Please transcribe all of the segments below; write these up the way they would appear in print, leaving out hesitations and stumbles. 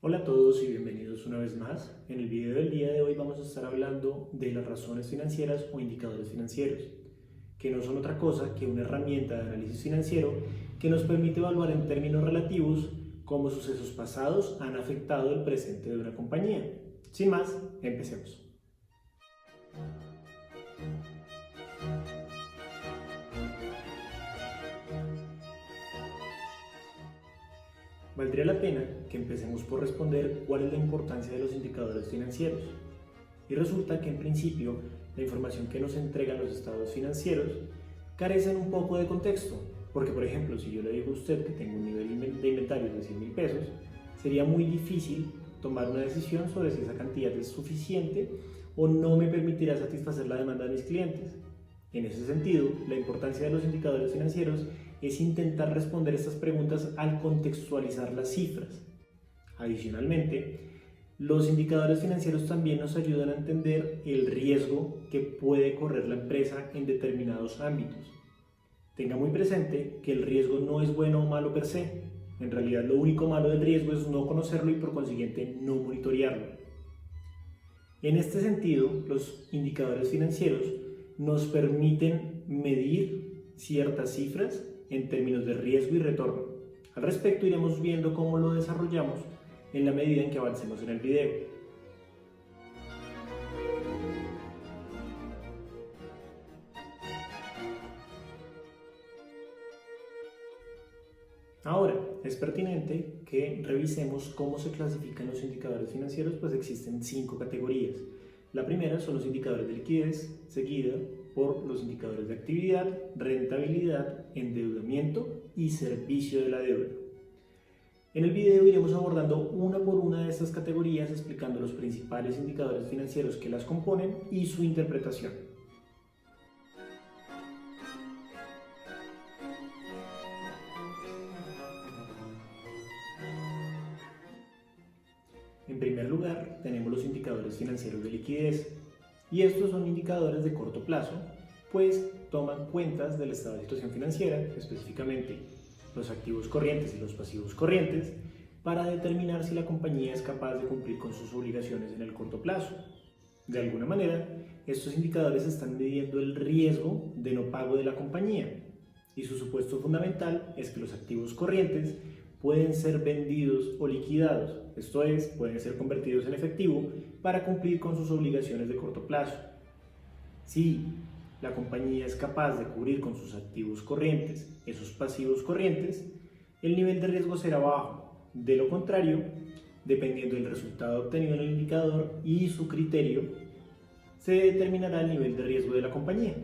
Hola a todos y bienvenidos una vez más. En el video del día de hoy vamos a estar hablando de las razones financieras o indicadores financieros, que no son otra cosa que una herramienta de análisis financiero que nos permite evaluar en términos relativos cómo sucesos pasados han afectado el presente de una compañía. Sin más, empecemos. Valdría la pena que empecemos por responder cuál es la importancia de los indicadores financieros. Y resulta que en principio la información que nos entregan los estados financieros carecen un poco de contexto, porque por ejemplo si yo le digo a usted que tengo un nivel de inventarios de 100.000 pesos, sería muy difícil tomar una decisión sobre si esa cantidad es suficiente o no me permitirá satisfacer la demanda de mis clientes. En ese sentido, la importancia de los indicadores financieros es intentar responder estas preguntas al contextualizar las cifras. Adicionalmente, los indicadores financieros también nos ayudan a entender el riesgo que puede correr la empresa en determinados ámbitos. Tenga muy presente que el riesgo no es bueno o malo per se. En realidad, lo único malo del riesgo es no conocerlo y por consiguiente no monitorearlo. En este sentido, los indicadores financieros nos permiten medir ciertas cifras en términos de riesgo y retorno. Al respecto iremos viendo cómo lo desarrollamos en la medida en que avancemos en el video. Ahora, es pertinente que revisemos cómo se clasifican los indicadores financieros, pues existen 5 categorías. La primera son los indicadores de liquidez, seguida por los indicadores de actividad, rentabilidad, endeudamiento y servicio de la deuda. En el video iremos abordando una por una de estas categorías explicando los principales indicadores financieros que las componen y su interpretación. En primer lugar, tenemos los indicadores financieros de liquidez, y estos son indicadores de corto plazo, pues toman cuentas del estado de situación financiera, específicamente los activos corrientes y los pasivos corrientes, para determinar si la compañía es capaz de cumplir con sus obligaciones en el corto plazo. De alguna manera, estos indicadores están midiendo el riesgo de no pago de la compañía, y su supuesto fundamental es que los activos corrientes pueden ser vendidos o liquidados, esto es, pueden ser convertidos en efectivo para cumplir con sus obligaciones de corto plazo. Si la compañía es capaz de cubrir con sus activos corrientes esos pasivos corrientes, el nivel de riesgo será bajo. De lo contrario, dependiendo del resultado obtenido en el indicador y su criterio, se determinará el nivel de riesgo de la compañía.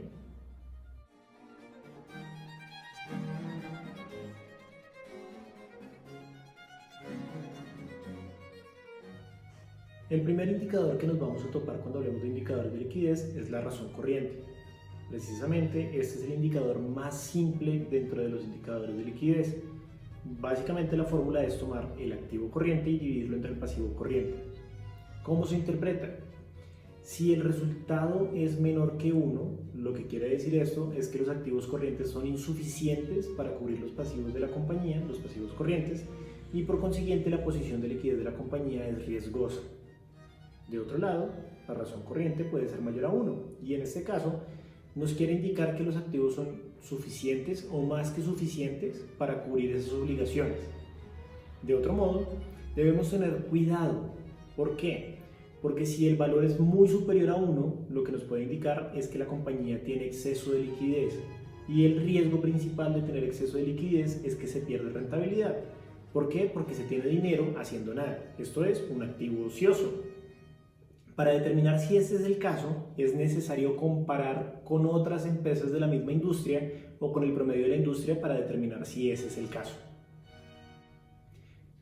El primer indicador que nos vamos a topar cuando hablemos de indicadores de liquidez es la razón corriente. Precisamente este es el indicador más simple dentro de los indicadores de liquidez. Básicamente la fórmula es tomar el activo corriente y dividirlo entre el pasivo corriente. ¿Cómo se interpreta? Si el resultado es menor que 1, lo que quiere decir esto es que los activos corrientes son insuficientes para cubrir los pasivos de la compañía, los pasivos corrientes, y por consiguiente la posición de liquidez de la compañía es riesgosa. De otro lado, la razón corriente puede ser mayor a 1, y en este caso nos quiere indicar que los activos son suficientes o más que suficientes para cubrir esas obligaciones. De otro modo, debemos tener cuidado. ¿Por qué? Porque si el valor es muy superior a 1, lo que nos puede indicar es que la compañía tiene exceso de liquidez, y el riesgo principal de tener exceso de liquidez es que se pierde rentabilidad. ¿Por qué? Porque se tiene dinero haciendo nada. Esto es un activo ocioso. Para determinar si este es el caso, es necesario comparar con otras empresas de la misma industria o con el promedio de la industria para determinar si ese es el caso.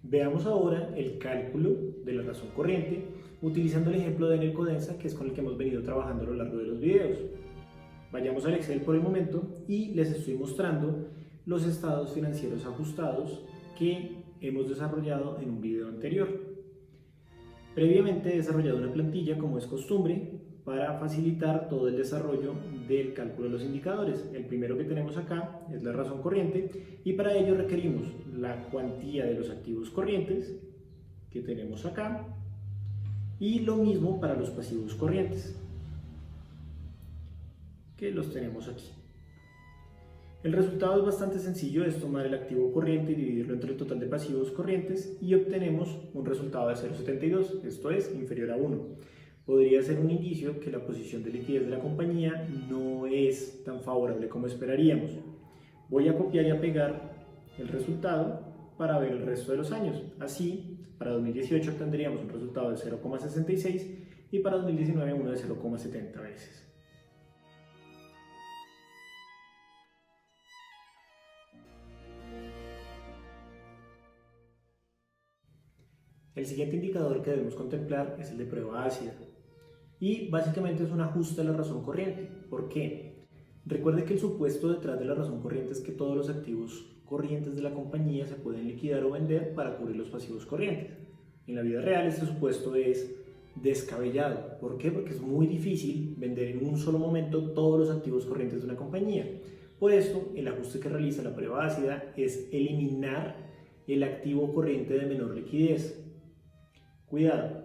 Veamos ahora el cálculo de la razón corriente utilizando el ejemplo de Enel Codensa, que es con el que hemos venido trabajando a lo largo de los videos. Vayamos al Excel por el momento y les estoy mostrando los estados financieros ajustados que hemos desarrollado en un video anterior. Previamente he desarrollado una plantilla, como es costumbre, para facilitar todo el desarrollo del cálculo de los indicadores. El primero que tenemos acá es la razón corriente, y para ello requerimos la cuantía de los activos corrientes, que tenemos acá, y lo mismo para los pasivos corrientes, que los tenemos aquí. El resultado es bastante sencillo, es tomar el activo corriente y dividirlo entre el total de pasivos corrientes y obtenemos un resultado de 0,72, esto es inferior a 1. Podría ser un indicio que la posición de liquidez de la compañía no es tan favorable como esperaríamos. Voy a copiar y a pegar el resultado para ver el resto de los años. Así, para 2018 tendríamos un resultado de 0,66 y para 2019 uno de 0,70 veces. El siguiente indicador que debemos contemplar es el de prueba ácida y básicamente es un ajuste a la razón corriente. ¿Por qué? Recuerde que el supuesto detrás de la razón corriente es que todos los activos corrientes de la compañía se pueden liquidar o vender para cubrir los pasivos corrientes. En la vida real este supuesto es descabellado. ¿Por qué? Porque es muy difícil vender en un solo momento todos los activos corrientes de una compañía. Por esto, el ajuste que realiza la prueba ácida es eliminar el activo corriente de menor liquidez. Cuidado,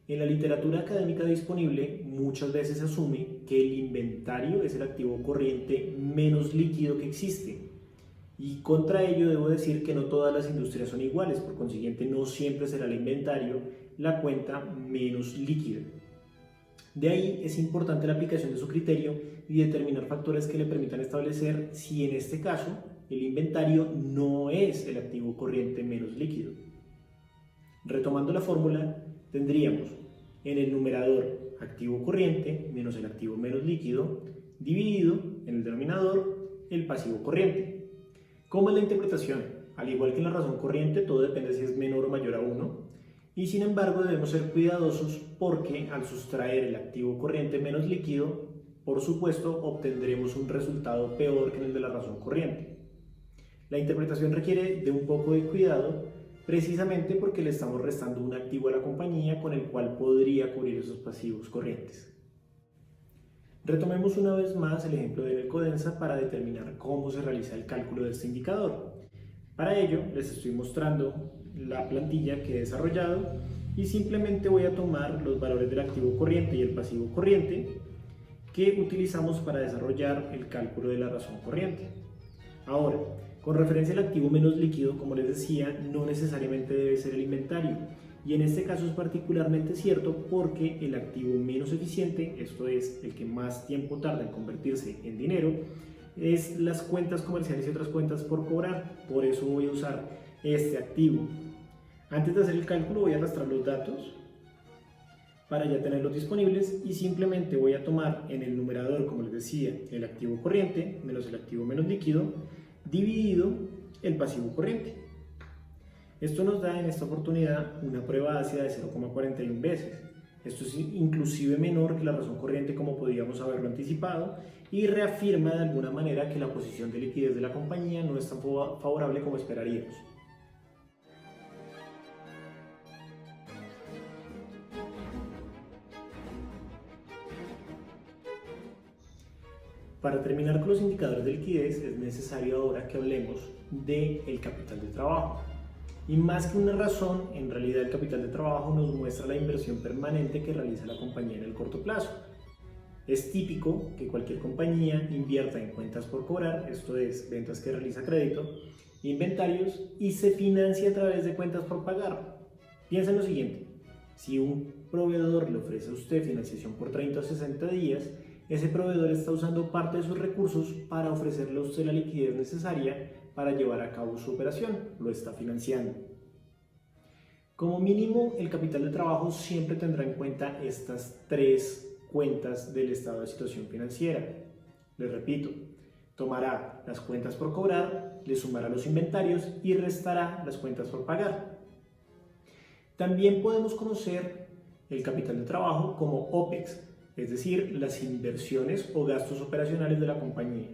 en la literatura académica disponible muchas veces se asume que el inventario es el activo corriente menos líquido que existe. Y contra ello debo decir que no todas las industrias son iguales, por consiguiente no siempre será el inventario la cuenta menos líquida. De ahí es importante la aplicación de su criterio y determinar factores que le permitan establecer si en este caso el inventario no es el activo corriente menos líquido. Retomando la fórmula, tendríamos en el numerador activo corriente menos el activo menos líquido dividido en el denominador el pasivo corriente. ¿Cómo es la interpretación? Al igual que en la razón corriente, todo depende si es menor o mayor a 1 y sin embargo debemos ser cuidadosos porque al sustraer el activo corriente menos líquido, por supuesto obtendremos un resultado peor que el de la razón corriente. La interpretación requiere de un poco de cuidado precisamente porque le estamos restando un activo a la compañía con el cual podría cubrir esos pasivos corrientes. Retomemos una vez más el ejemplo de Codensa para determinar cómo se realiza el cálculo de este indicador. Para ello les estoy mostrando la plantilla que he desarrollado y simplemente voy a tomar los valores del activo corriente y el pasivo corriente que utilizamos para desarrollar el cálculo de la razón corriente. Ahora, con referencia al activo menos líquido, como les decía, no necesariamente debe ser el inventario. Y en este caso es particularmente cierto porque el activo menos eficiente, esto es, el que más tiempo tarda en convertirse en dinero, es las cuentas comerciales y otras cuentas por cobrar. Por eso voy a usar este activo. Antes de hacer el cálculo voy a arrastrar los datos para ya tenerlos disponibles y simplemente voy a tomar en el numerador, como les decía, el activo corriente menos el activo menos líquido dividido el pasivo corriente. Esto nos da en esta oportunidad una prueba ácida de 0,41 veces. Esto es inclusive menor que la razón corriente como podíamos haberlo anticipado y reafirma de alguna manera que la posición de liquidez de la compañía no es tan favorable como esperaríamos. Para terminar con los indicadores de liquidez es necesario ahora que hablemos del capital de trabajo. Y más que una razón, en realidad el capital de trabajo nos muestra la inversión permanente que realiza la compañía en el corto plazo. Es típico que cualquier compañía invierta en cuentas por cobrar, esto es, ventas que realiza crédito, inventarios y se financia a través de cuentas por pagar. Piensa en lo siguiente, si un proveedor le ofrece a usted financiación por 30 o 60 días, ese proveedor está usando parte de sus recursos para ofrecerle a usted la liquidez necesaria para llevar a cabo su operación, lo está financiando. Como mínimo, el capital de trabajo siempre tendrá en cuenta estas tres cuentas del estado de situación financiera. Les repito, tomará las cuentas por cobrar, le sumará los inventarios y restará las cuentas por pagar. También podemos conocer el capital de trabajo como OPEX, es decir, las inversiones o gastos operacionales de la compañía.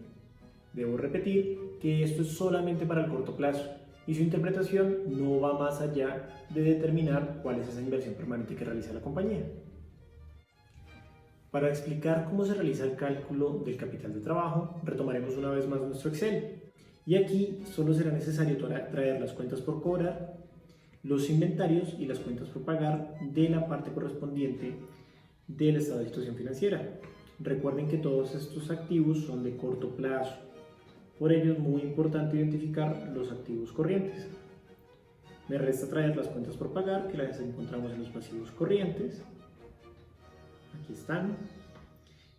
Debo repetir que esto es solamente para el corto plazo y su interpretación no va más allá de determinar cuál es esa inversión permanente que realiza la compañía. Para explicar cómo se realiza el cálculo del capital de trabajo, retomaremos una vez más nuestro Excel. Y aquí solo será necesario traer las cuentas por cobrar, los inventarios y las cuentas por pagar de la parte correspondiente del estado de situación financiera. Recuerden que todos estos activos son de corto plazo, por ello es muy importante identificar los activos corrientes. Me resta traer las cuentas por pagar, que las encontramos en los pasivos corrientes. Aquí están.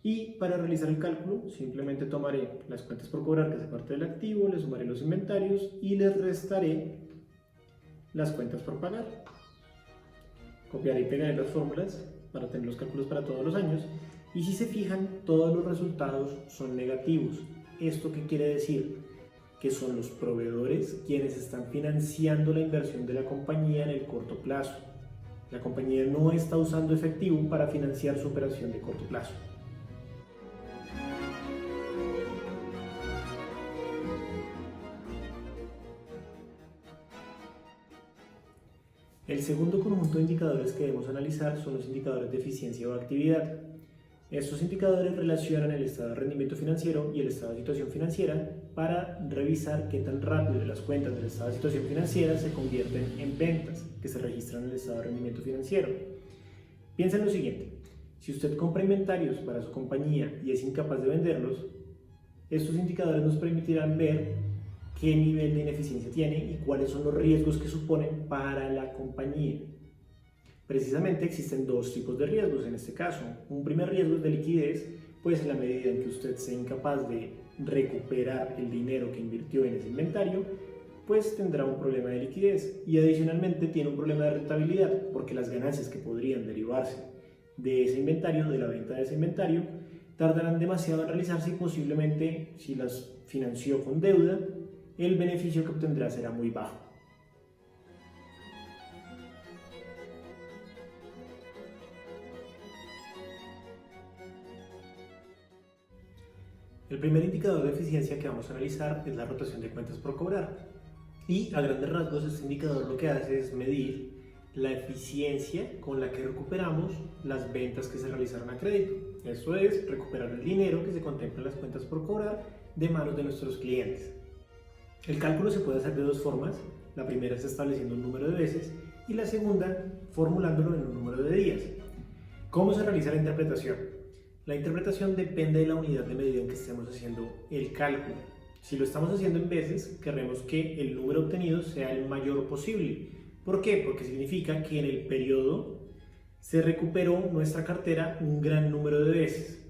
Y para realizar el cálculo, simplemente tomaré las cuentas por cobrar, que es parte del activo, le sumaré los inventarios y les restaré las cuentas por pagar. Copiaré y pegaré las fórmulas para tener los cálculos para todos los años. Y si se fijan, todos los resultados son negativos. ¿Esto qué quiere decir? Que son los proveedores quienes están financiando la inversión de la compañía en el corto plazo. La compañía no está usando efectivo para financiar su operación de corto plazo. El segundo conjunto de indicadores que debemos analizar son los indicadores de eficiencia o actividad. Estos indicadores relacionan el estado de rendimiento financiero y el estado de situación financiera para revisar qué tan rápido las cuentas del estado de situación financiera se convierten en ventas que se registran en el estado de rendimiento financiero. Piensa en lo siguiente: si usted compra inventarios para su compañía y es incapaz de venderlos, estos indicadores nos permitirán ver qué nivel de ineficiencia tiene y cuáles son los riesgos que suponen para la compañía. Precisamente existen dos tipos de riesgos en este caso. Un primer riesgo es de liquidez, pues en la medida en que usted sea incapaz de recuperar el dinero que invirtió en ese inventario, pues tendrá un problema de liquidez y adicionalmente tiene un problema de rentabilidad, porque las ganancias que podrían derivarse de ese inventario, de la venta de ese inventario, tardarán demasiado en realizarse y posiblemente, si las financió con deuda, el beneficio que obtendrá será muy bajo. El primer indicador de eficiencia que vamos a analizar es la rotación de cuentas por cobrar. Y a grandes rasgos este indicador lo que hace es medir la eficiencia con la que recuperamos las ventas que se realizaron a crédito. Esto es, recuperar el dinero que se contempla en las cuentas por cobrar de manos de nuestros clientes. El cálculo se puede hacer de dos formas. La primera es estableciendo un número de veces y la segunda formulándolo en un número de días. ¿Cómo se realiza la interpretación? La interpretación depende de la unidad de medida en que estemos haciendo el cálculo. Si lo estamos haciendo en veces, queremos que el número obtenido sea el mayor posible. ¿Por qué? Porque significa que en el periodo se recuperó nuestra cartera un gran número de veces.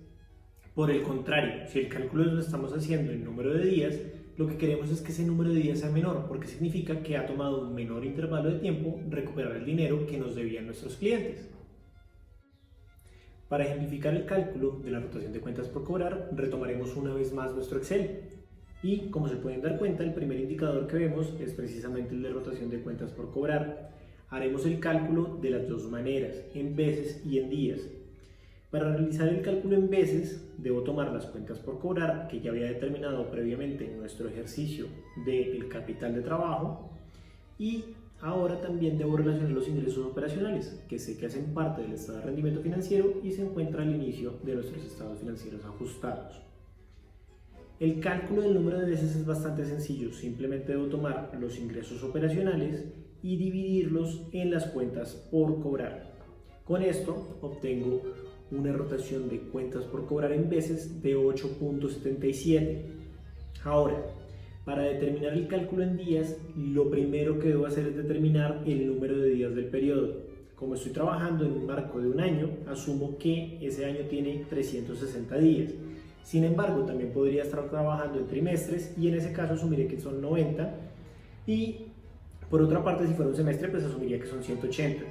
Por el contrario, si el cálculo lo estamos haciendo en número de días, lo que queremos es que ese número de días sea menor, porque significa que ha tomado un menor intervalo de tiempo recuperar el dinero que nos debían nuestros clientes. Para ejemplificar el cálculo de la rotación de cuentas por cobrar, retomaremos una vez más nuestro Excel. Y como se pueden dar cuenta, el primer indicador que vemos es precisamente el de rotación de cuentas por cobrar. Haremos el cálculo de las dos maneras, en veces y en días. Para realizar el cálculo en veces, debo tomar las cuentas por cobrar que ya había determinado previamente en nuestro ejercicio del capital de trabajo, y ahora también debo relacionar los ingresos operacionales, que sé que hacen parte del estado de rendimiento financiero y se encuentra al inicio de nuestros estados financieros ajustados. El cálculo del número de veces es bastante sencillo, simplemente debo tomar los ingresos operacionales y dividirlos en las cuentas por cobrar. Con esto obtengo una rotación de cuentas por cobrar en veces de 8.77. Ahora, para determinar el cálculo en días, lo primero que debo hacer es determinar el número de días del periodo. Como estoy trabajando en un marco de un año, asumo que ese año tiene 360 días. Sin embargo, también podría estar trabajando en trimestres y en ese caso asumiré que son 90. Y por otra parte, si fuera un semestre, pues asumiría que son 180.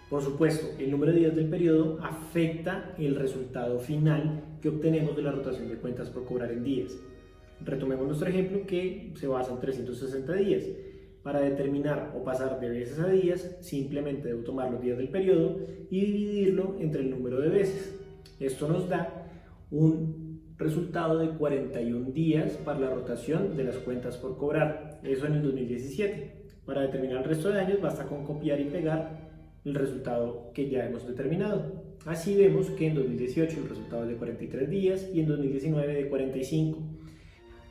Por supuesto, el número de días del periodo afecta el resultado final que obtenemos de la rotación de cuentas por cobrar en días. Retomemos nuestro ejemplo que se basa en 360 días. Para determinar o pasar de veces a días, simplemente debo tomar los días del periodo y dividirlo entre el número de veces. Esto nos da un resultado de 41 días para la rotación de las cuentas por cobrar. Eso en el 2017. Para determinar el resto de años basta con copiar y pegar el resultado que ya hemos determinado. Así vemos que en 2018 el resultado es de 43 días y en 2019 de 45.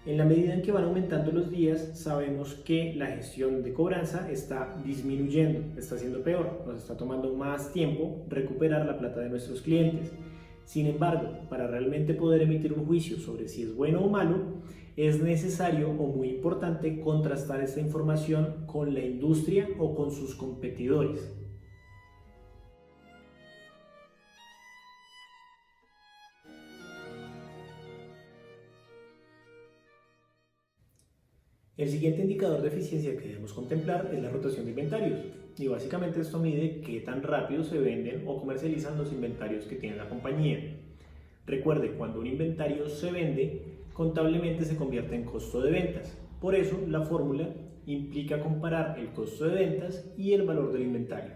En la medida en que van aumentando los días, sabemos que la gestión de cobranza está disminuyendo, está siendo peor, nos está tomando más tiempo recuperar la plata de nuestros clientes. Sin embargo, para realmente poder emitir un juicio sobre si es bueno o malo, es necesario o muy importante contrastar esta información con la industria o con sus competidores. El siguiente indicador de eficiencia que debemos contemplar es la rotación de inventarios, y básicamente esto mide qué tan rápido se venden o comercializan los inventarios que tiene la compañía. Recuerde, cuando un inventario se vende, contablemente se convierte en costo de ventas. Por eso, la fórmula implica comparar el costo de ventas y el valor del inventario.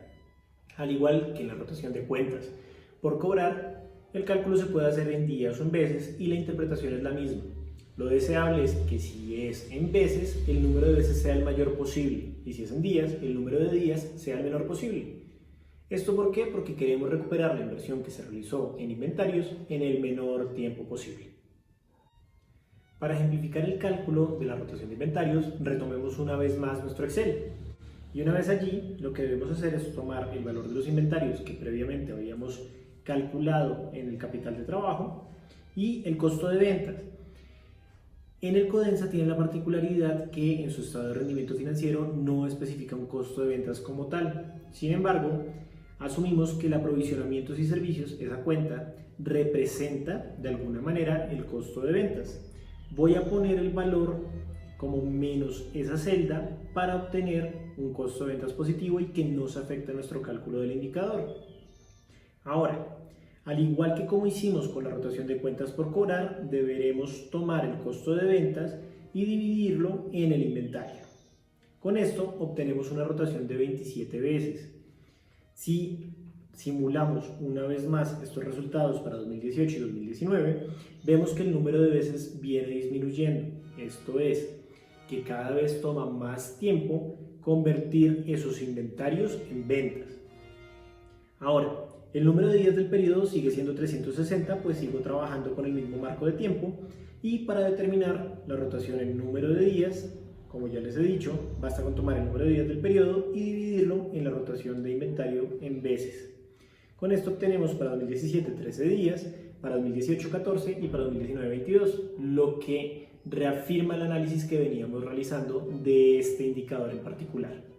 Al igual que en la rotación de cuentas por cobrar, el cálculo se puede hacer en días o en veces y la interpretación es la misma. Lo deseable es que si es en veces, el número de veces sea el mayor posible, y si es en días, el número de días sea el menor posible. ¿Esto por qué? Porque queremos recuperar la inversión que se realizó en inventarios en el menor tiempo posible. Para ejemplificar el cálculo de la rotación de inventarios, retomemos una vez más nuestro Excel. Y una vez allí, lo que debemos hacer es tomar el valor de los inventarios que previamente habíamos calculado en el capital de trabajo y el costo de ventas. En el Codensa tiene la particularidad que en su estado de rendimiento financiero no especifica un costo de ventas como tal. Sin embargo, asumimos que el aprovisionamientos y servicios, esa cuenta, representa de alguna manera el costo de ventas. Voy a poner el valor como menos esa celda para obtener un costo de ventas positivo y que no se afecte nuestro cálculo del indicador. Ahora, al igual que como hicimos con la rotación de cuentas por cobrar, deberemos tomar el costo de ventas y dividirlo en el inventario. Con esto obtenemos una rotación de 27 veces. Si simulamos una vez más estos resultados para 2018 y 2019, vemos que el número de veces viene disminuyendo. Esto es, que cada vez toma más tiempo convertir esos inventarios en ventas. Ahora, el número de días del periodo sigue siendo 360, pues sigo trabajando con el mismo marco de tiempo, y para determinar la rotación en número de días, como ya les he dicho, basta con tomar el número de días del periodo y dividirlo en la rotación de inventario en veces. Con esto obtenemos para 2017 13 días, para 2018 14 y para 2019 22, lo que reafirma el análisis que veníamos realizando de este indicador en particular.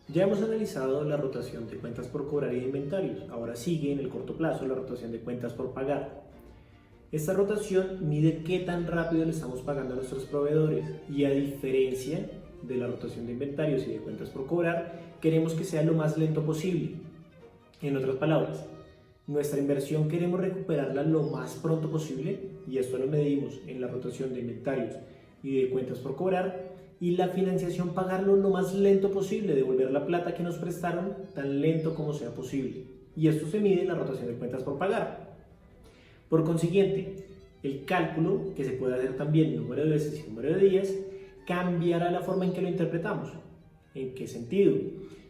Ya hemos analizado la rotación de cuentas por cobrar y de inventarios. Ahora sigue en el corto plazo la rotación de cuentas por pagar. Esta rotación mide qué tan rápido le estamos pagando a nuestros proveedores, y a diferencia de la rotación de inventarios y de cuentas por cobrar, queremos que sea lo más lento posible. En otras palabras, nuestra inversión queremos recuperarla lo más pronto posible, y esto lo medimos en la rotación de inventarios y de cuentas por cobrar, y la financiación pagarlo lo más lento posible, devolver la plata que nos prestaron tan lento como sea posible, y esto se mide en la rotación de cuentas por pagar. Por consiguiente, el cálculo, que se puede hacer también número de veces y número de días, cambiará la forma en que lo interpretamos. ¿En qué sentido?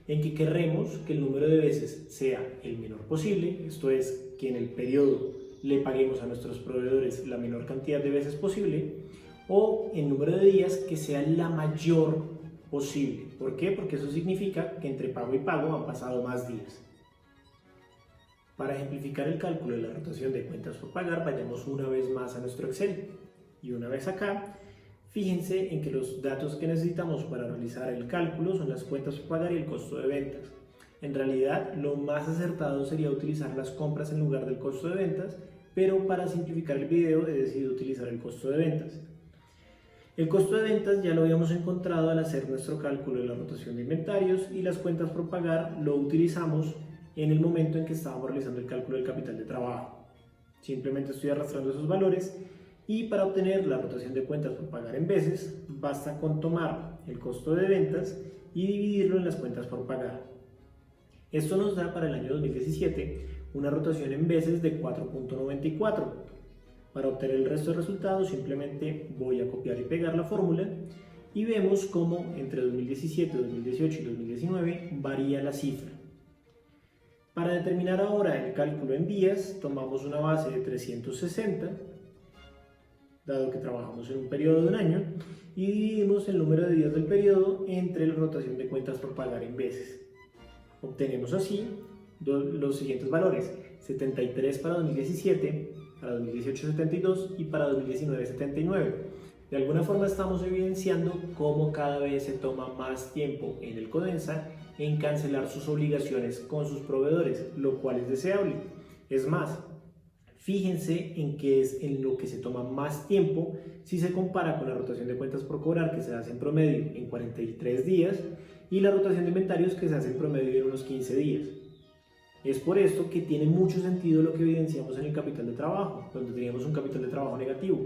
En que querremos que el número de veces sea el menor posible, esto es, que en el periodo le paguemos a nuestros proveedores la menor cantidad de veces posible, o el número de días que sea la mayor posible. ¿Por qué? Porque eso significa que entre pago y pago han pasado más días. Para ejemplificar el cálculo de la rotación de cuentas por pagar, vayamos una vez más a nuestro Excel. Y una vez acá, fíjense en que los datos que necesitamos para realizar el cálculo son las cuentas por pagar y el costo de ventas. En realidad, lo más acertado sería utilizar las compras en lugar del costo de ventas, pero para simplificar el video he decidido utilizar el costo de ventas. El costo de ventas ya lo habíamos encontrado al hacer nuestro cálculo de la rotación de inventarios, y las cuentas por pagar lo utilizamos en el momento en que estábamos realizando el cálculo del capital de trabajo. Simplemente estoy arrastrando esos valores, y para obtener la rotación de cuentas por pagar en veces, basta con tomar el costo de ventas y dividirlo en las cuentas por pagar. Esto nos da para el año 2017 una rotación en veces de 4.94. Para obtener el resto de resultados simplemente voy a copiar y pegar la fórmula, y vemos cómo entre 2017, 2018 y 2019 varía la cifra. Para determinar ahora el cálculo en días, tomamos una base de 360, dado que trabajamos en un periodo de un año, y dividimos el número de días del periodo entre la rotación de cuentas por pagar en veces. Obtenemos así los siguientes valores: 73 para 2017, para 2018 72 y para 2019 79. De alguna forma estamos evidenciando cómo cada vez se toma más tiempo en el Codensa en cancelar sus obligaciones con sus proveedores, lo cual es deseable. Es más, fíjense en que es en lo que se toma más tiempo si se compara con la rotación de cuentas por cobrar, que se hace en promedio en 43 días, y la rotación de inventarios, que se hace en promedio en unos 15 días. Es por esto que tiene mucho sentido lo que evidenciamos en el capital de trabajo, donde teníamos un capital de trabajo negativo.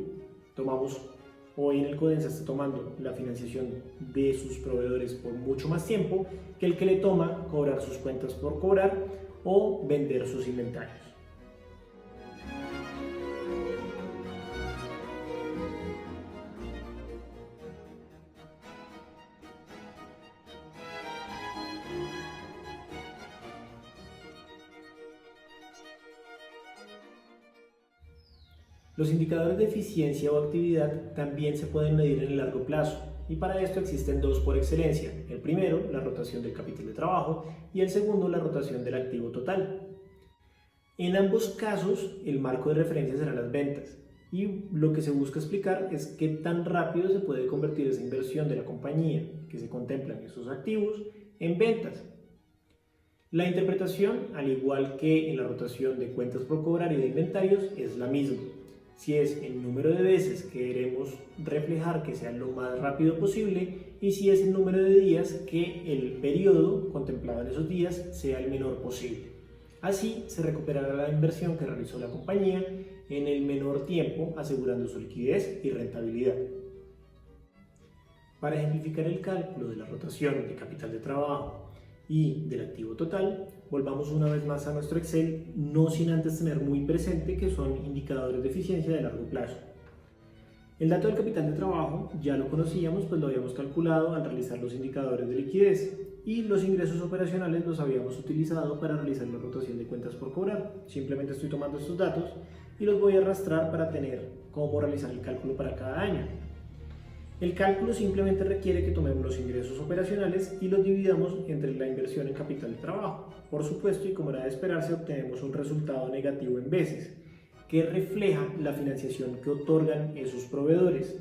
Hoy en el Codensa está tomando la financiación de sus proveedores por mucho más tiempo que el que le toma cobrar sus cuentas por cobrar o vender sus inventarios. Los indicadores de eficiencia o actividad también se pueden medir en el largo plazo, y para esto existen dos por excelencia: el primero, la rotación del capital de trabajo, y el segundo, la rotación del activo total. En ambos casos, el marco de referencia serán las ventas, y lo que se busca explicar es qué tan rápido se puede convertir esa inversión de la compañía que se contempla en esos activos en ventas. La interpretación, al igual que en la rotación de cuentas por cobrar y de inventarios, es la misma. Si es el número de veces que queremos reflejar que sea lo más rápido posible, y si es el número de días que el periodo contemplado en esos días sea el menor posible. Así se recuperará la inversión que realizó la compañía en el menor tiempo, asegurando su liquidez y rentabilidad. Para ejemplificar el cálculo de la rotación de capital de trabajo y del activo total, volvamos una vez más a nuestro Excel, no sin antes tener muy presente que son indicadores de eficiencia de largo plazo. El dato del capital de trabajo ya lo conocíamos, pues lo habíamos calculado al realizar los indicadores de liquidez, y los ingresos operacionales los habíamos utilizado para realizar la rotación de cuentas por cobrar. Simplemente estoy tomando estos datos y los voy a arrastrar para tener cómo realizar el cálculo para cada año. El cálculo simplemente requiere que tomemos los ingresos operacionales y los dividamos entre la inversión en capital de trabajo. Por supuesto, y como era de esperarse, obtenemos un resultado negativo en veces, que refleja la financiación que otorgan esos proveedores.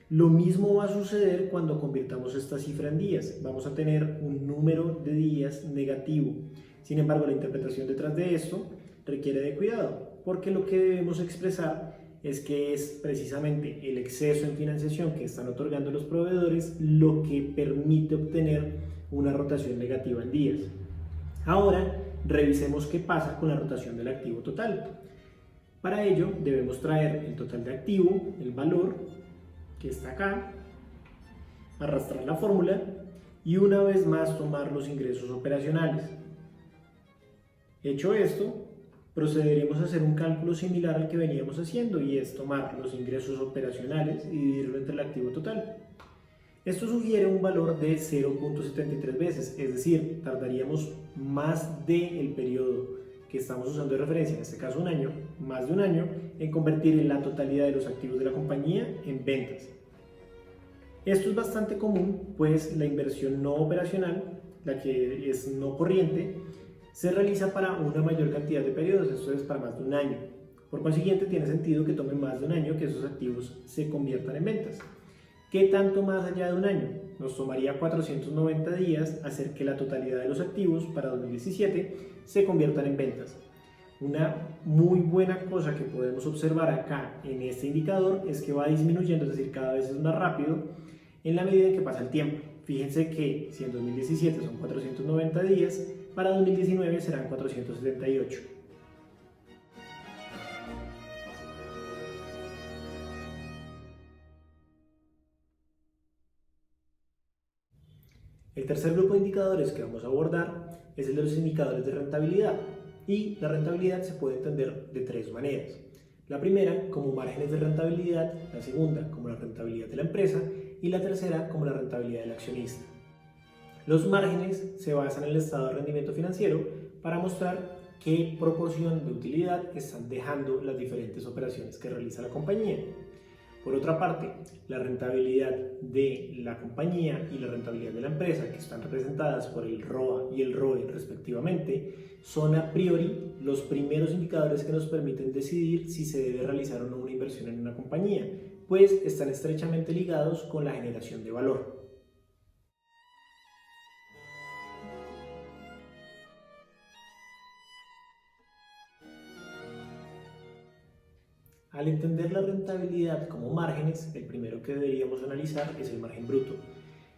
Lo mismo va a suceder cuando convirtamos esta cifra en días. Vamos a tener un número de días negativo. Sin embargo, la interpretación detrás de esto requiere de cuidado, porque lo que debemos expresar es que es precisamente el exceso en financiación que están otorgando los proveedores lo que permite obtener una rotación negativa en días. Ahora, revisemos qué pasa con la rotación del activo total. Para ello, debemos traer el total de activo, el valor que está acá, arrastrar la fórmula y una vez más tomar los ingresos operacionales. Hecho esto, procederemos a hacer un cálculo similar al que veníamos haciendo, y es tomar los ingresos operacionales y dividirlo entre el activo total. Esto sugiere un valor de 0.73 veces, es decir, tardaríamos más del periodo que estamos usando de referencia, en este caso un año, más de un año, en convertir la totalidad de los activos de la compañía en ventas. Esto es bastante común, pues la inversión no operacional, la que es no corriente, se realiza para una mayor cantidad de periodos, esto es para más de un año. Por consiguiente, tiene sentido que tome más de un año que esos activos se conviertan en ventas. ¿Qué tanto más allá de un año? Nos tomaría 490 días hacer que la totalidad de los activos para 2017 se conviertan en ventas. Una muy buena cosa que podemos observar acá en este indicador es que va disminuyendo, es decir, cada vez es más rápido en la medida en que pasa el tiempo. Fíjense que si en 2017 son 490 días, para 2019 serán 478. El tercer grupo de indicadores que vamos a abordar es el de los indicadores de rentabilidad, y la rentabilidad se puede entender de tres maneras. La primera como márgenes de rentabilidad, la segunda como la rentabilidad de la empresa y la tercera como la rentabilidad del accionista. Los márgenes se basan en el estado de rendimiento financiero para mostrar qué proporción de utilidad están dejando las diferentes operaciones que realiza la compañía. Por otra parte, la rentabilidad de la compañía y la rentabilidad de la empresa, que están representadas por el ROA y el ROE respectivamente, son a priori los primeros indicadores que nos permiten decidir si se debe realizar o no una inversión en una compañía, pues están estrechamente ligados con la generación de valor. Al entender la rentabilidad como márgenes, el primero que deberíamos analizar es el margen bruto,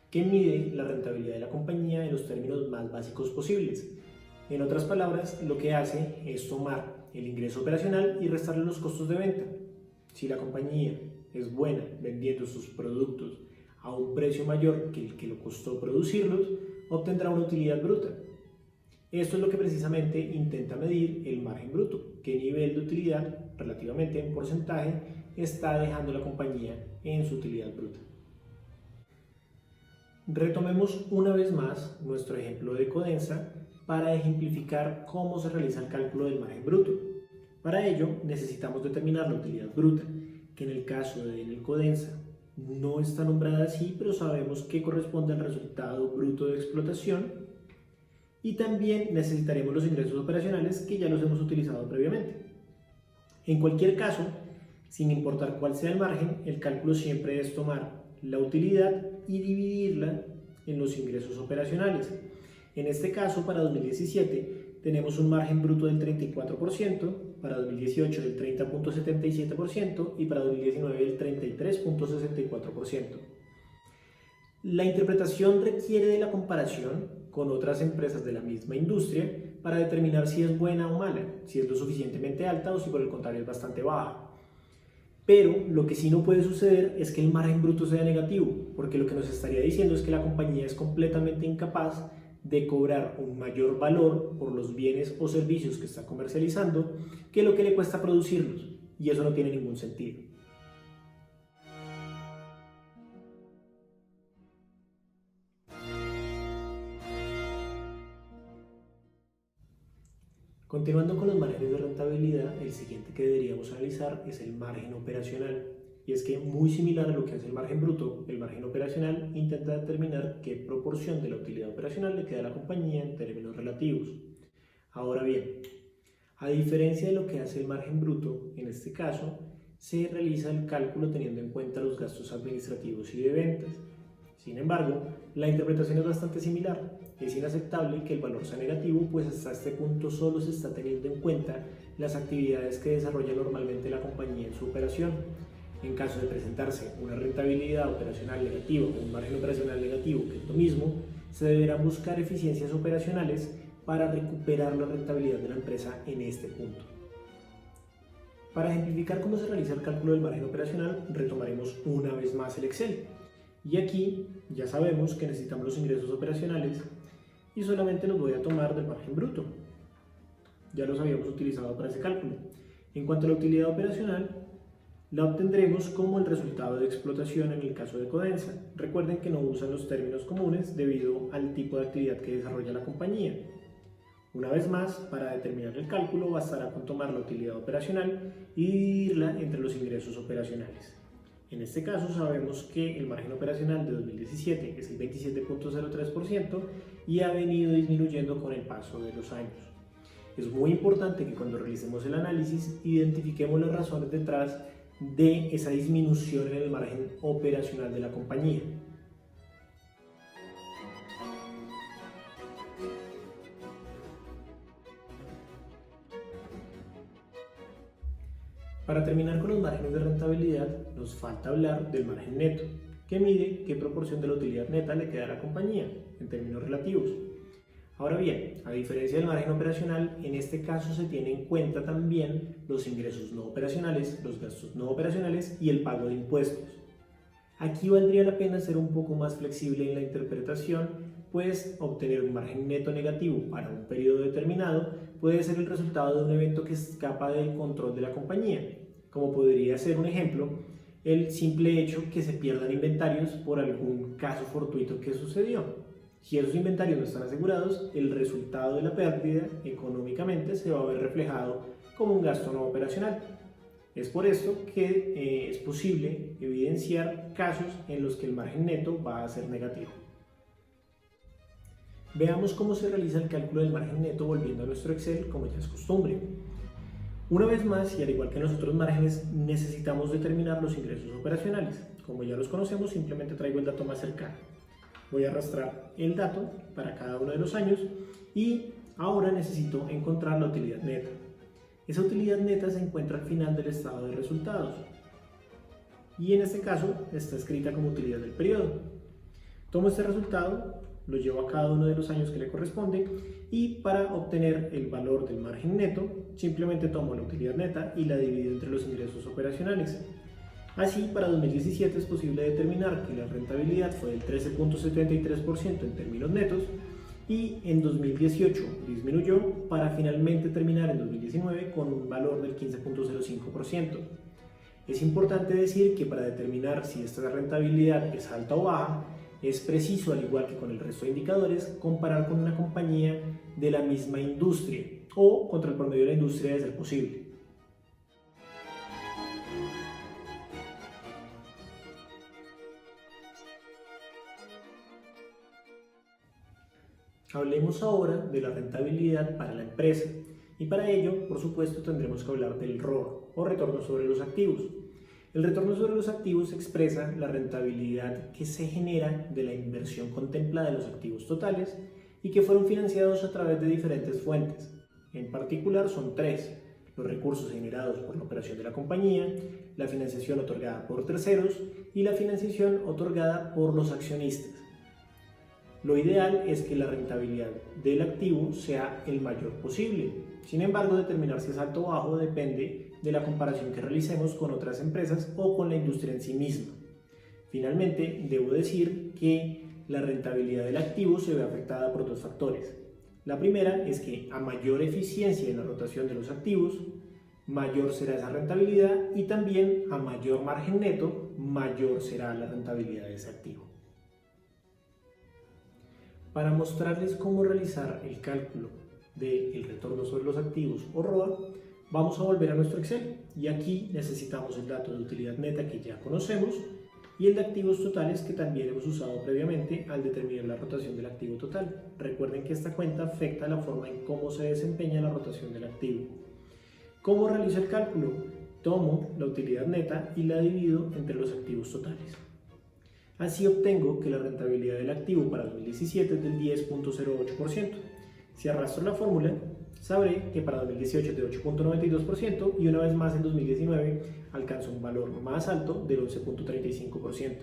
que mide la rentabilidad de la compañía en los términos más básicos posibles. En otras palabras, lo que hace es tomar el ingreso operacional y restarle los costos de venta. Si la compañía es buena vendiendo sus productos a un precio mayor que el que le costó producirlos, obtendrá una utilidad bruta. Esto es lo que precisamente intenta medir el margen bruto, qué nivel de utilidad relativamente en porcentaje está dejando la compañía en su utilidad bruta. Retomemos una vez más nuestro ejemplo de Codensa para ejemplificar cómo se realiza el cálculo del margen bruto. Para ello necesitamos determinar la utilidad bruta, que en el caso de Enel Codensa no está nombrada así, pero sabemos que corresponde al resultado bruto de explotación, y también necesitaremos los ingresos operacionales que ya los hemos utilizado previamente. En cualquier caso, sin importar cuál sea el margen, el cálculo siempre es tomar la utilidad y dividirla en los ingresos operacionales. En este caso, para 2017, tenemos un margen bruto del 34%, para 2018 del 30.77% y para 2019 del 33.64%. La interpretación requiere de la comparación con otras empresas de la misma industria para determinar si es buena o mala, si es lo suficientemente alta o si por el contrario es bastante baja. Pero lo que sí no puede suceder es que el margen bruto sea negativo, porque lo que nos estaría diciendo es que la compañía es completamente incapaz de cobrar un mayor valor por los bienes o servicios que está comercializando que lo que le cuesta producirlos, y eso no tiene ningún sentido. Continuando con los márgenes de rentabilidad, el siguiente que deberíamos analizar es el margen operacional. Y es que, muy similar a lo que hace el margen bruto, el margen operacional intenta determinar qué proporción de la utilidad operacional le queda a la compañía en términos relativos. Ahora bien, a diferencia de lo que hace el margen bruto, en este caso, se realiza el cálculo teniendo en cuenta los gastos administrativos y de ventas. Sin embargo, la interpretación es bastante similar. Es inaceptable que el valor sea negativo, pues hasta este punto solo se está teniendo en cuenta las actividades que desarrolla normalmente la compañía en su operación. En caso de presentarse una rentabilidad operacional negativa o un margen operacional negativo, que es lo mismo, se deberán buscar eficiencias operacionales para recuperar la rentabilidad de la empresa en este punto. Para ejemplificar cómo se realiza el cálculo del margen operacional, retomaremos una vez más el Excel. Y aquí ya sabemos que necesitamos los ingresos operacionales y solamente los voy a tomar del margen bruto. Ya los habíamos utilizado para ese cálculo. En cuanto a la utilidad operacional, la obtendremos como el resultado de explotación en el caso de Codensa. Recuerden que no usan los términos comunes debido al tipo de actividad que desarrolla la compañía. Una vez más, para determinar el cálculo bastará con tomar la utilidad operacional y dividirla entre los ingresos operacionales. En este caso sabemos que el margen operacional de 2017 es el 27.03% y ha venido disminuyendo con el paso de los años. Es muy importante que cuando realicemos el análisis identifiquemos las razones detrás de esa disminución en el margen operacional de la compañía. Para terminar con los márgenes de rentabilidad, nos falta hablar del margen neto, que mide qué proporción de la utilidad neta le queda a la compañía, en términos relativos. Ahora bien, a diferencia del margen operacional, en este caso se tiene en cuenta también los ingresos no operacionales, los gastos no operacionales y el pago de impuestos. Aquí valdría la pena ser un poco más flexible en la interpretación, pues obtener un margen neto negativo para un periodo determinado puede ser el resultado de un evento que escapa del control de la compañía, como podría ser un ejemplo, el simple hecho que se pierdan inventarios por algún caso fortuito que sucedió. Si esos inventarios no están asegurados, el resultado de la pérdida económicamente se va a ver reflejado como un gasto no operacional. Es por esto que es posible evidenciar casos en los que el margen neto va a ser negativo. Veamos cómo se realiza el cálculo del margen neto volviendo a nuestro Excel, como ya es costumbre. Una vez más, y al igual que en los otros márgenes, necesitamos determinar los ingresos operacionales. Como ya los conocemos, simplemente traigo el dato más cercano. Voy a arrastrar el dato para cada uno de los años y ahora necesito encontrar la utilidad neta. Esa utilidad neta se encuentra al final del estado de resultados y en este caso está escrita como utilidad del periodo. Tomo este resultado, lo llevo a cada uno de los años que le corresponde y para obtener el valor del margen neto simplemente tomo la utilidad neta y la divido entre los ingresos operacionales. Así, para 2017 es posible determinar que la rentabilidad fue del 13.73% en términos netos y en 2018 disminuyó para finalmente terminar en 2019 con un valor del 15.05%. Es importante decir que para determinar si esta rentabilidad es alta o baja, es preciso, al igual que con el resto de indicadores, comparar con una compañía de la misma industria o contra el promedio de la industria de ser posible. Hablemos ahora de la rentabilidad para la empresa y para ello, por supuesto, tendremos que hablar del ROA o retorno sobre los activos. El retorno sobre los activos expresa la rentabilidad que se genera de la inversión contemplada de los activos totales y que fueron financiados a través de diferentes fuentes. En particular son tres: los recursos generados por la operación de la compañía, la financiación otorgada por terceros y la financiación otorgada por los accionistas. Lo ideal es que la rentabilidad del activo sea el mayor posible. Sin embargo, determinar si es alto o bajo depende de la comparación que realicemos con otras empresas o con la industria en sí misma. Finalmente, debo decir que la rentabilidad del activo se ve afectada por dos factores. La primera es que a mayor eficiencia en la rotación de los activos, mayor será esa rentabilidad y también a mayor margen neto, mayor será la rentabilidad de ese activo. Para mostrarles cómo realizar el cálculo del retorno sobre los activos o ROA, vamos a volver a nuestro Excel y aquí necesitamos el dato de utilidad neta que ya conocemos y el de activos totales que también hemos usado previamente al determinar la rotación del activo total. Recuerden que esta cuenta afecta la forma en cómo se desempeña la rotación del activo. ¿Cómo realizo el cálculo? Tomo la utilidad neta y la divido entre los activos totales. Así obtengo que la rentabilidad del activo para 2017 es del 10.08%. Si arrastro la fórmula, sabré que para 2018 es de 8.92% y una vez más en 2019 alcanza un valor más alto del 11.35%.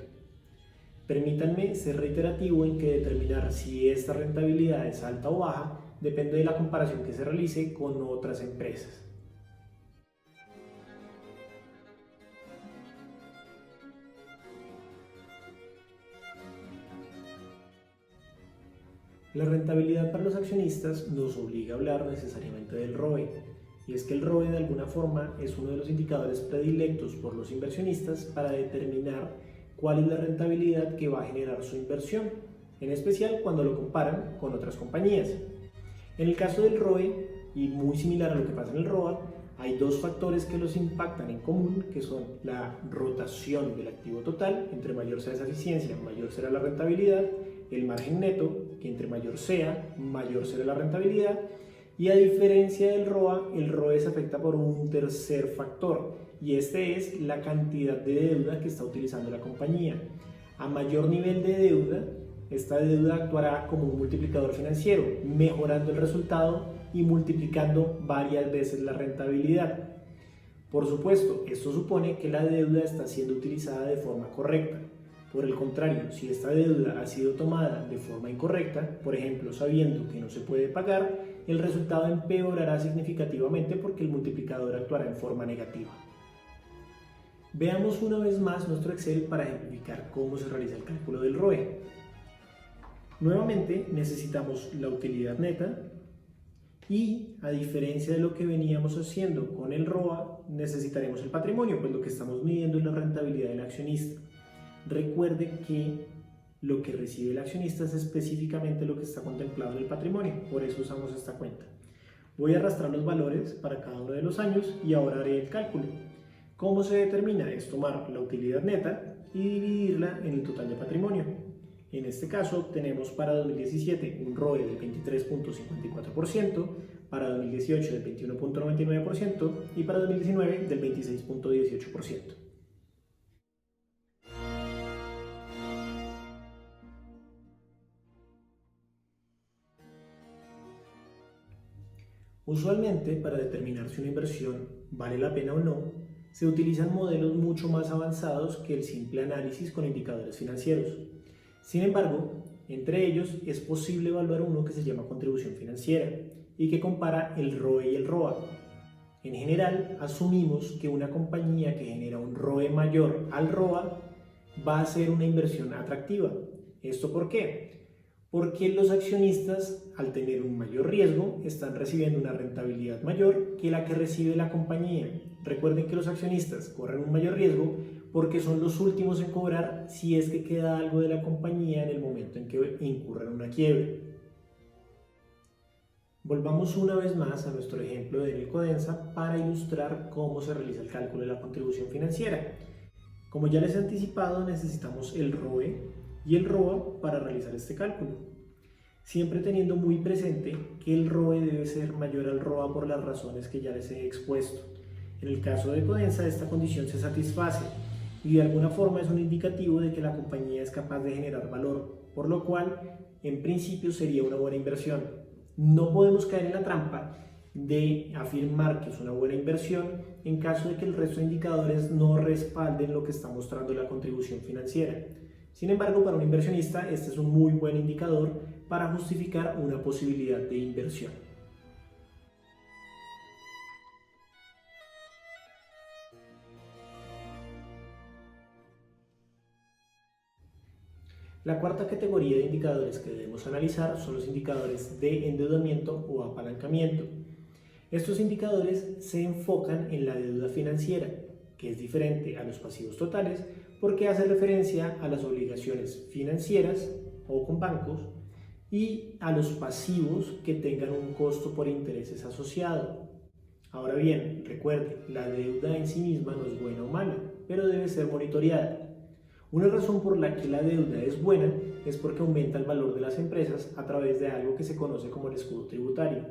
Permítanme ser reiterativo en que determinar si esta rentabilidad es alta o baja depende de la comparación que se realice con otras empresas. La rentabilidad para los accionistas nos obliga a hablar necesariamente del ROE, y es que el ROE de alguna forma es uno de los indicadores predilectos por los inversionistas para determinar cuál es la rentabilidad que va a generar su inversión, en especial cuando lo comparan con otras compañías. En el caso del ROE, y muy similar a lo que pasa en el ROA, hay dos factores que los impactan en común, que son la rotación del activo total. Entre mayor sea esa eficiencia, mayor será la rentabilidad. El margen neto, que entre mayor sea, mayor será la rentabilidad. Y a diferencia del ROA, el ROE se afecta por un tercer factor, y este es la cantidad de deuda que está utilizando la compañía. A mayor nivel de deuda, esta deuda actuará como un multiplicador financiero, mejorando el resultado y multiplicando varias veces la rentabilidad. Por supuesto, esto supone que la deuda está siendo utilizada de forma correcta. Por el contrario, si esta deuda ha sido tomada de forma incorrecta, por ejemplo, sabiendo que no se puede pagar, el resultado empeorará significativamente porque el multiplicador actuará en forma negativa. Veamos una vez más nuestro Excel para ejemplificar cómo se realiza el cálculo del ROE. Nuevamente necesitamos la utilidad neta y, a diferencia de lo que veníamos haciendo con el ROA, necesitaremos el patrimonio, pues lo que estamos midiendo es la rentabilidad rentabilidad del accionista. Recuerde que lo que recibe el accionista es específicamente lo que está contemplado en el patrimonio, por eso usamos esta cuenta. Voy a arrastrar los valores para cada uno de los años y ahora haré el cálculo. ¿Cómo se determina? Es tomar la utilidad neta y dividirla en el total de patrimonio. En este caso tenemos para 2017 un ROE del 23.54%, para 2018 del 21.99% y para 2019 del 26.18%. Usualmente, para determinar si una inversión vale la pena o no, se utilizan modelos mucho más avanzados que el simple análisis con indicadores financieros. Sin embargo, entre ellos es posible evaluar uno que se llama contribución financiera y que compara el ROE y el ROA. En general, asumimos que una compañía que genera un ROE mayor al ROA va a ser una inversión atractiva. ¿Esto por qué? Porque los accionistas, al tener un mayor riesgo, están recibiendo una rentabilidad mayor que la que recibe la compañía. Recuerden que los accionistas corren un mayor riesgo porque son los últimos en cobrar si es que queda algo de la compañía en el momento en que incurra en una quiebra. Volvamos una vez más a nuestro ejemplo de Codensa para ilustrar cómo se realiza el cálculo de la contribución financiera. Como ya les he anticipado, necesitamos el ROE y el ROA para realizar este cálculo, siempre teniendo muy presente que el ROE debe ser mayor al ROA por las razones que ya les he expuesto. En el caso de Codensa, esta condición se satisface y de alguna forma es un indicativo de que la compañía es capaz de generar valor, por lo cual en principio sería una buena inversión. No podemos caer en la trampa de afirmar que es una buena inversión en caso de que el resto de indicadores no respalden lo que está mostrando la contribución financiera. Sin embargo, para un inversionista este es un muy buen indicador para justificar una posibilidad de inversión. La cuarta categoría de indicadores que debemos analizar son los indicadores de endeudamiento o apalancamiento. Estos indicadores se enfocan en la deuda financiera, que es diferente a los pasivos totales porque hace referencia a las obligaciones financieras o con bancos y a los pasivos que tengan un costo por intereses asociado. Ahora bien, recuerde, la deuda en sí misma no es buena o mala, pero debe ser monitoreada. Una razón por la que la deuda es buena es porque aumenta el valor de las empresas a través de algo que se conoce como el escudo tributario.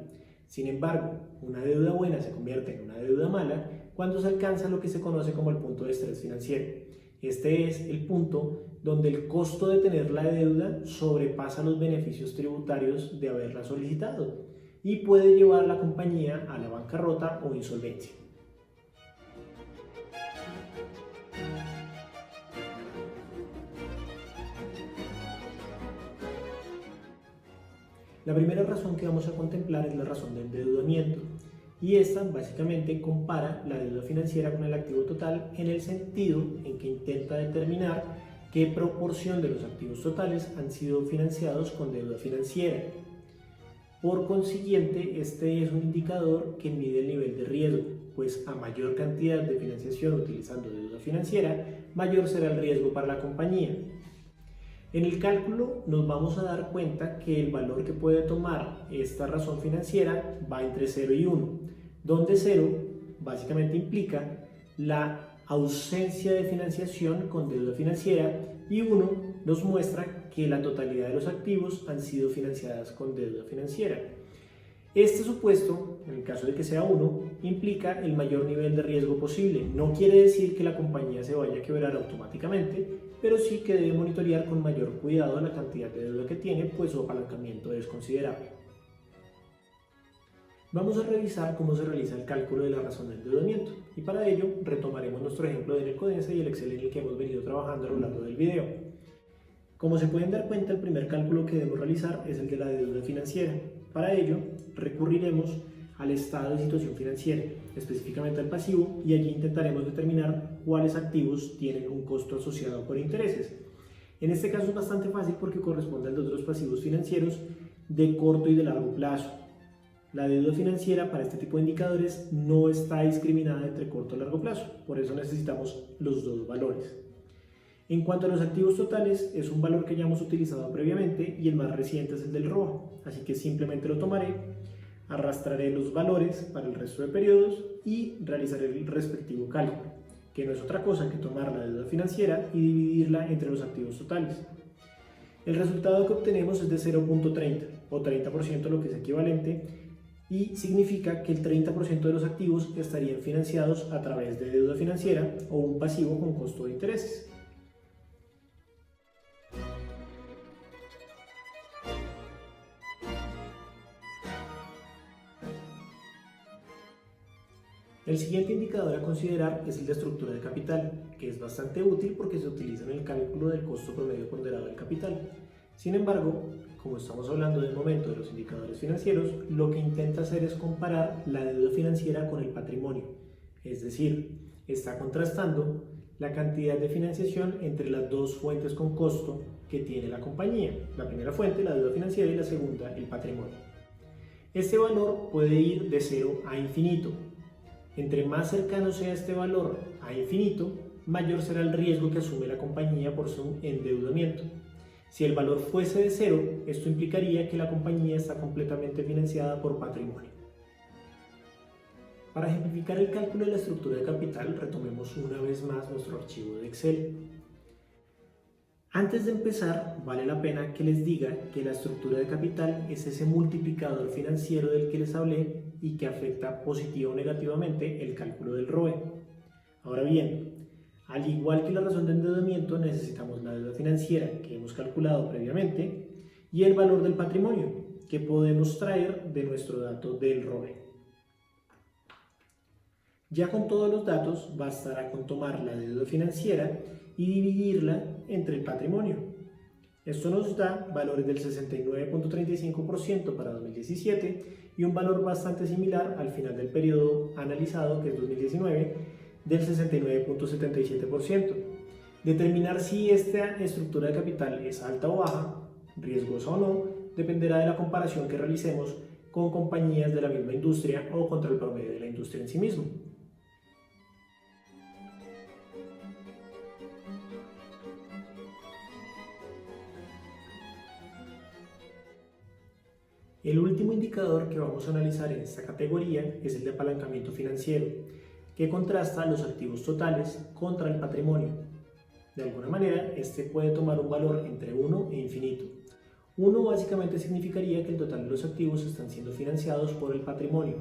Sin embargo, una deuda buena se convierte en una deuda mala cuando se alcanza lo que se conoce como el punto de estrés financiero. Este es el punto donde el costo de tener la deuda sobrepasa los beneficios tributarios de haberla solicitado y puede llevar a la compañía a la bancarrota o insolvencia. La primera razón que vamos a contemplar es la razón de endeudamiento, y esta básicamente compara la deuda financiera con el activo total en el sentido en que intenta determinar qué proporción de los activos totales han sido financiados con deuda financiera. Por consiguiente, este es un indicador que mide el nivel de riesgo, pues a mayor cantidad de financiación utilizando deuda financiera, mayor será el riesgo para la compañía. En el cálculo nos vamos a dar cuenta que el valor que puede tomar esta razón financiera va entre 0 y 1, donde 0 básicamente implica la ausencia de financiación con deuda financiera y 1 nos muestra que la totalidad de los activos han sido financiadas con deuda financiera. Este supuesto, en el caso de que sea 1, implica el mayor nivel de riesgo posible. No quiere decir que la compañía se vaya a quebrar automáticamente, pero sí que debe monitorear con mayor cuidado la cantidad de deuda que tiene, pues su apalancamiento es considerable. Vamos a revisar cómo se realiza el cálculo de la razón de endeudamiento y para ello retomaremos nuestro ejemplo de Codensa y el Excel en el que hemos venido trabajando a lo largo del video. Como se pueden dar cuenta, el primer cálculo que debemos realizar es el de la deuda financiera. Para ello, recurriremos al estado de situación financiera, específicamente al pasivo, y allí intentaremos determinar cuáles activos tienen un costo asociado por intereses. En este caso es bastante fácil porque corresponde al de otros pasivos financieros de corto y de largo plazo. La deuda financiera para este tipo de indicadores no está discriminada entre corto y largo plazo, por eso necesitamos los dos valores. En cuanto a los activos totales, es un valor que ya hemos utilizado previamente y el más reciente es el del ROA, así que simplemente lo tomaré, arrastraré los valores para el resto de periodos y realizaré el respectivo cálculo, que no es otra cosa que tomar la deuda financiera y dividirla entre los activos totales. El resultado que obtenemos es de 0.30 o 30%, lo que es equivalente, y significa que el 30% de los activos estarían financiados a través de deuda financiera o un pasivo con costo de intereses. El siguiente indicador a considerar es el de estructura de capital, que es bastante útil porque se utiliza en el cálculo del costo promedio ponderado del capital. Sin embargo, como estamos hablando de momento de los indicadores financieros, lo que intenta hacer es comparar la deuda financiera con el patrimonio, es decir, está contrastando la cantidad de financiación entre las dos fuentes con costo que tiene la compañía. La primera fuente, la deuda financiera, y la segunda, el patrimonio. Este valor puede ir de 0 a infinito. Entre más cercano sea este valor a infinito, mayor será el riesgo que asume la compañía por su endeudamiento. Si el valor fuese de 0, esto implicaría que la compañía está completamente financiada por patrimonio. Para ejemplificar el cálculo de la estructura de capital, retomemos una vez más nuestro archivo de Excel. Antes de empezar, vale la pena que les diga que la estructura de capital es ese multiplicador financiero del que les hablé y que afecta positiva o negativamente el cálculo del ROE. Ahora bien, al igual que la razón de endeudamiento, necesitamos la deuda financiera que hemos calculado previamente y el valor del patrimonio que podemos traer de nuestro dato del ROE. Ya con todos los datos, bastará con tomar la deuda financiera y dividirla entre el patrimonio. Esto nos da valores del 69.35% para 2017 y un valor bastante similar al final del periodo analizado, que es 2019, del 69.77%. Determinar si esta estructura de capital es alta o baja, riesgosa o no, dependerá de la comparación que realicemos con compañías de la misma industria o contra el promedio de la industria en sí mismo. El último indicador que vamos a analizar en esta categoría es el de apalancamiento financiero, que contrasta los activos totales contra el patrimonio. De alguna manera, este puede tomar un valor entre 1 e infinito. 1 básicamente significaría que el total de los activos están siendo financiados por el patrimonio.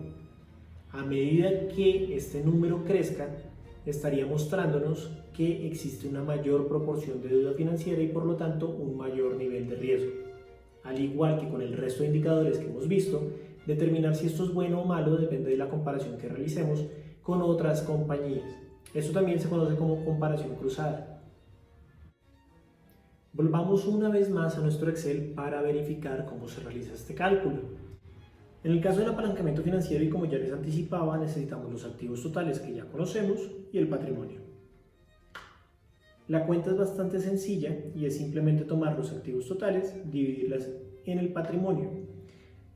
A medida que este número crezca, estaría mostrándonos que existe una mayor proporción de deuda financiera y por lo tanto un mayor nivel de riesgo. Al igual que con el resto de indicadores que hemos visto, determinar si esto es bueno o malo depende de la comparación que realicemos con otras compañías. Esto también se conoce como comparación cruzada. Volvamos una vez más a nuestro Excel para verificar cómo se realiza este cálculo. En el caso del apalancamiento financiero, y como ya les anticipaba, necesitamos los activos totales que ya conocemos y el patrimonio. La cuenta es bastante sencilla y es simplemente tomar los activos totales, dividirlas en el patrimonio.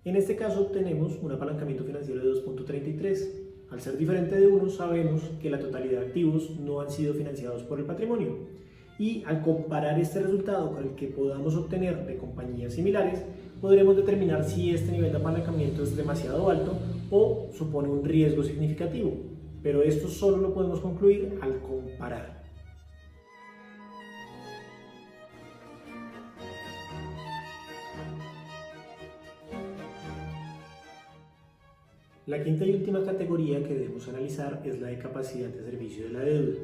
En este caso obtenemos un apalancamiento financiero de 2.33. Al ser diferente de 1, sabemos que la totalidad de activos no han sido financiados por el patrimonio. Y al comparar este resultado con el que podamos obtener de compañías similares, podremos determinar si este nivel de apalancamiento es demasiado alto o supone un riesgo significativo. Pero esto solo lo podemos concluir al comparar. La quinta y última categoría que debemos analizar es la de capacidad de servicio de la deuda.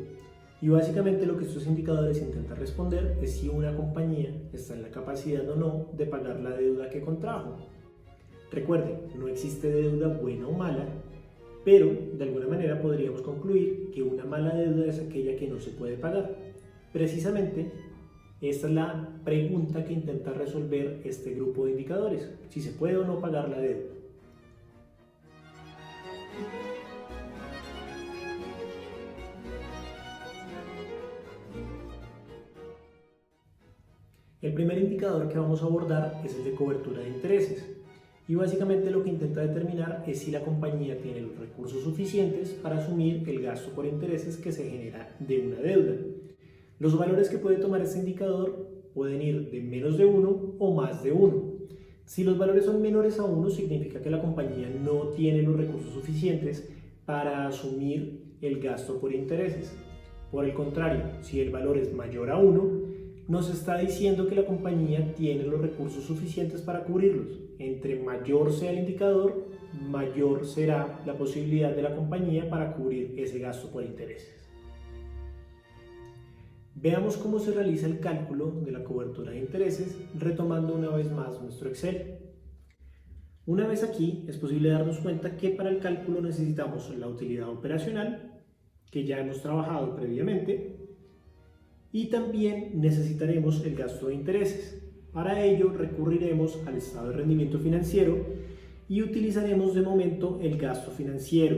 Y básicamente lo que estos indicadores intentan responder es si una compañía está en la capacidad o no de pagar la deuda que contrajo. Recuerden, no existe deuda buena o mala, pero de alguna manera podríamos concluir que una mala deuda es aquella que no se puede pagar. Precisamente, esta es la pregunta que intenta resolver este grupo de indicadores, si se puede o no pagar la deuda. El primer indicador que vamos a abordar es el de cobertura de intereses. y básicamente lo que intenta determinar es si la compañía tiene los recursos suficientes para asumir el gasto por intereses que se genera de una deuda. Los valores que puede tomar este indicador pueden ir de menos de 1 o más de 1. Si los valores son menores a 1, significa que la compañía no tiene los recursos suficientes para asumir el gasto por intereses. Por el contrario, si el valor es mayor a 1, nos está diciendo que la compañía tiene los recursos suficientes para cubrirlos. Entre mayor sea el indicador, mayor será la posibilidad de la compañía para cubrir ese gasto por intereses. Veamos cómo se realiza el cálculo de la cobertura de intereses, retomando una vez más nuestro Excel. Una vez aquí, es posible darnos cuenta que para el cálculo necesitamos la utilidad operacional, que ya hemos trabajado previamente, y también necesitaremos el gasto de intereses. Para ello recurriremos al estado de rendimiento financiero y utilizaremos de momento el gasto financiero.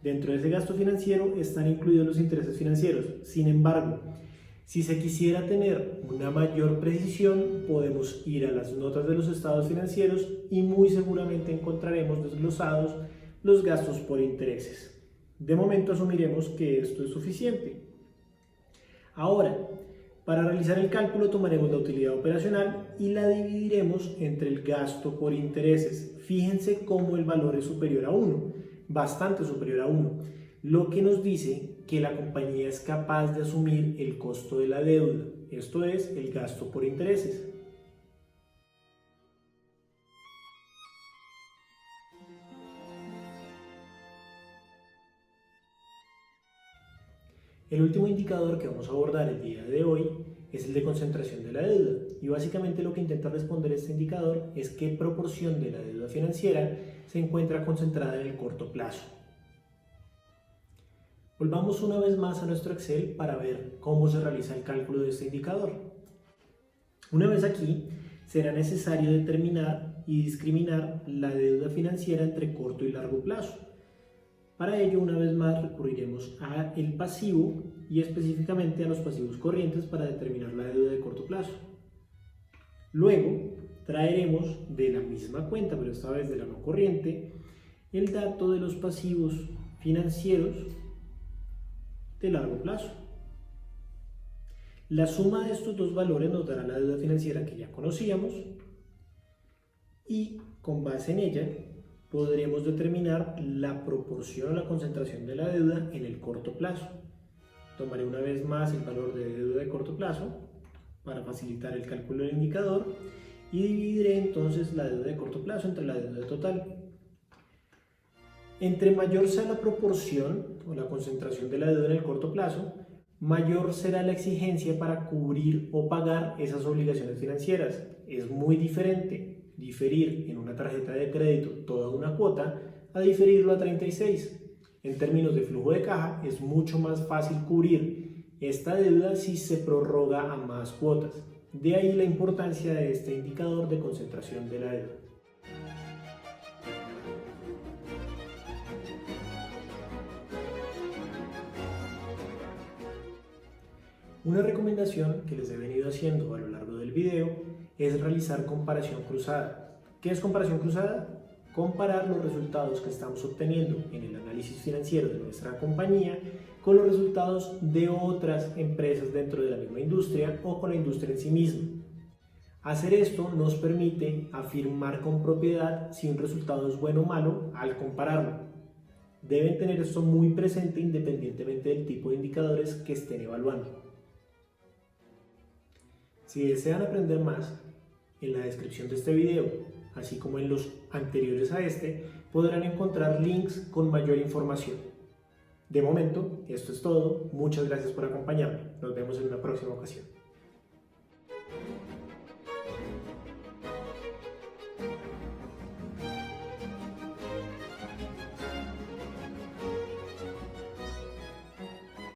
Dentro de ese gasto financiero están incluidos los intereses financieros. Sin embargo, si se quisiera tener una mayor precisión, podemos ir a las notas de los estados financieros y muy seguramente encontraremos desglosados los gastos por intereses. De momento asumiremos que esto es suficiente. Ahora, para realizar el cálculo tomaremos la utilidad operacional y la dividiremos entre el gasto por intereses. Fíjense cómo el valor es superior a 1, bastante superior a 1, lo que nos dice que la compañía es capaz de asumir el costo de la deuda, esto es, el gasto por intereses. El último indicador que vamos a abordar el día de hoy es el de concentración de la deuda, y básicamente lo que intenta responder este indicador es qué proporción de la deuda financiera se encuentra concentrada en el corto plazo. Volvamos una vez más a nuestro Excel para ver cómo se realiza el cálculo de este indicador. Una vez aquí, será necesario determinar y discriminar la deuda financiera entre corto y largo plazo. Para ello, una vez más, recurriremos al pasivo y específicamente a los pasivos corrientes para determinar la deuda de corto plazo. Luego, traeremos de la misma cuenta, pero esta vez de la no corriente, el dato de los pasivos financieros de largo plazo. La suma de estos dos valores nos dará la deuda financiera que ya conocíamos y con base en ella podremos determinar la proporción o la concentración de la deuda en el corto plazo. Tomaré una vez más el valor de deuda de corto plazo para facilitar el cálculo del indicador y dividiré entonces la deuda de corto plazo entre la deuda total. Entre mayor sea la proporción o la concentración de la deuda en el corto plazo, mayor será la exigencia para cubrir o pagar esas obligaciones financieras. Es muy diferente diferir en una tarjeta de crédito toda una cuota a diferirlo a 36. En términos de flujo de caja, es mucho más fácil cubrir esta deuda si se prorroga a más cuotas. De ahí la importancia de este indicador de concentración de la deuda. Una recomendación que les he venido haciendo a lo largo del video es realizar comparación cruzada. ¿Qué es comparación cruzada? Comparar los resultados que estamos obteniendo en el análisis financiero de nuestra compañía con los resultados de otras empresas dentro de la misma industria o con la industria en sí misma. Hacer esto nos permite afirmar con propiedad si un resultado es bueno o malo al compararlo. Deben tener esto muy presente independientemente del tipo de indicadores que estén evaluando. Si desean aprender más, en la descripción de este video, así como en los anteriores a este, podrán encontrar links con mayor información. De momento, esto es todo. Muchas gracias por acompañarme. Nos vemos en una próxima ocasión.